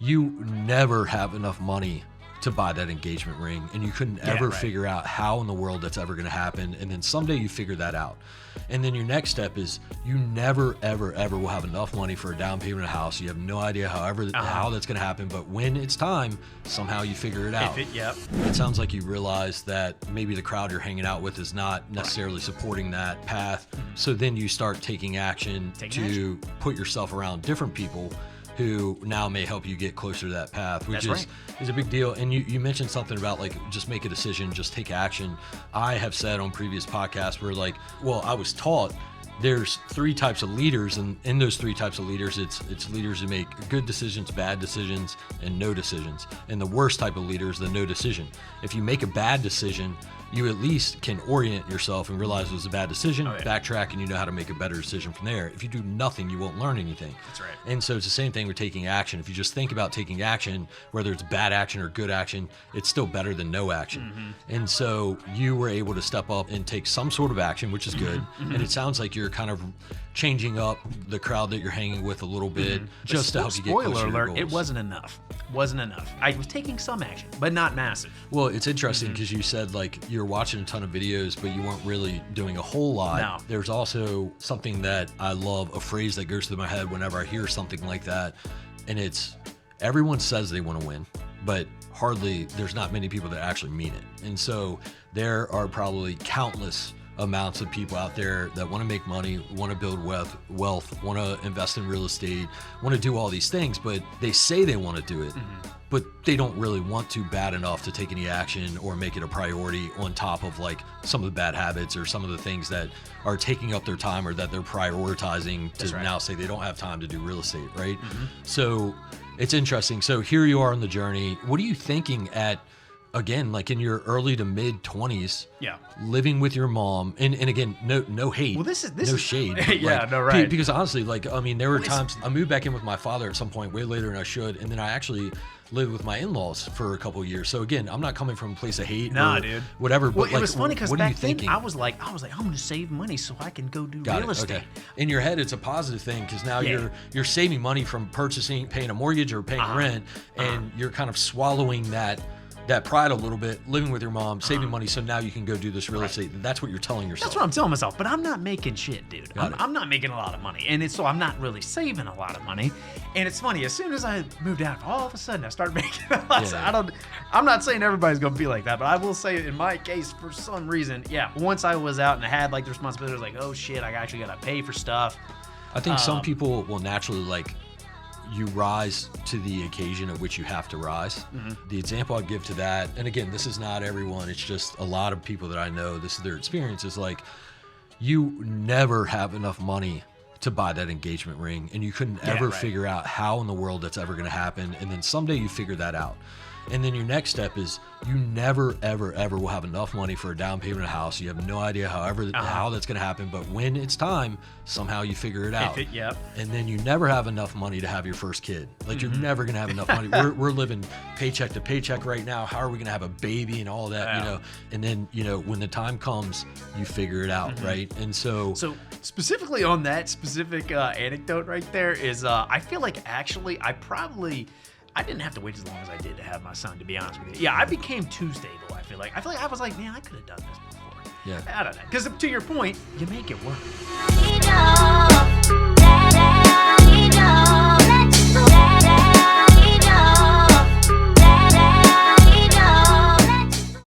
you never have enough money to buy that engagement ring, and you couldn't ever figure out how in the world that's ever going to happen. And then someday you figure that out. And then your next step is you never, ever, ever will have enough money for a down payment of a house. You have no idea how that's going to happen. But when it's time, somehow you figure it out. It sounds like you realize that maybe the crowd you're hanging out with is not necessarily supporting that path. So then you start taking action to put yourself around different people who now may help you get closer to that path, which is a big deal. And you mentioned something about like, just make a decision, just take action. I have said on previous podcasts where like, well, I was taught there's 3 types of leaders, and in those 3 types of leaders, it's leaders who make good decisions, bad decisions, and no decisions. And the worst type of leader is the no decision. If you make a bad decision, you at least can orient yourself and realize it was a bad decision, backtrack, and you know how to make a better decision from there. If you do nothing, you won't learn anything. That's right. And so it's the same thing with taking action. If you just think about taking action, whether it's bad action or good action, it's still better than no action. And so you were able to step up and take some sort of action, which is good. And it sounds like you're kind of changing up the crowd that you're hanging with a little bit, just to help you get closer to your goals. Spoiler alert, it wasn't enough. I was taking some action, but not massive. Well, it's interesting because you said like you're watching a ton of videos, but you weren't really doing a whole lot. No. There's also something that I love, a phrase that goes through my head whenever I hear something like that. And it's, everyone says they want to win, but there's not many people that actually mean it. And so there are probably countless amounts of people out there that want to make money, want to build wealth, want to invest in real estate, want to do all these things, but they say they want to do it, but they don't really want to bad enough to take any action or make it a priority on top of like some of the bad habits or some of the things that are taking up their time or that they're prioritizing to now say they don't have time to do real estate, right? So it's interesting. So here you are on the journey. What are you thinking at, again, like in your early to mid 20s, living with your mom, and again, no hate, well, this no is shade, because honestly, like, I mean, there were times I moved back in with my father at some point way later than I should, and then I actually lived with my in-laws for a couple of years. So again, I'm not coming from a place of hate, dude, whatever. Well, but like, it was funny because back then thinking? I was like, I'm going to save money so I can go do real estate. Okay. In your head, it's a positive thing because now you're saving money from paying a mortgage or paying rent, and you're kind of swallowing that pride a little bit, living with your mom, saving money, so now you can go do this real estate. That's what you're telling yourself. That's what I'm telling myself, but I'm not making shit, dude. I'm not making a lot of money, and so I'm not really saving a lot of money. And it's funny, as soon as I moved out, all of a sudden I started making a lot. I'm not saying everybody's gonna be like that, but I will say in my case, for some reason, once I was out and I had like the responsibility, I was like, oh shit, I actually gotta pay for stuff. I think some people will naturally like, you rise to the occasion at which you have to rise. The example I'd give to that, and again, this is not everyone, it's just a lot of people that I know, this is their experience, is like, you never have enough money to buy that engagement ring, and you couldn't ever figure out how in the world that's ever going to happen, and then someday you figure that out. And then your next step is you never, ever, ever will have enough money for a down payment of a house. You have no idea how that's going to happen. But when it's time, somehow you figure it out. And then you never have enough money to have your first kid. Like you're never going to have enough money. We're living paycheck to paycheck right now. How are we going to have a baby and all that, you know? And then, you know, when the time comes, you figure it out, right? And so specifically on that specific anecdote right there is I feel like actually I didn't have to wait as long as I did to have my son, to be honest with you. Yeah, I became too stable, I feel like. I was like, man, I could have done this before. Yeah. I don't know. Because to your point, you make it work.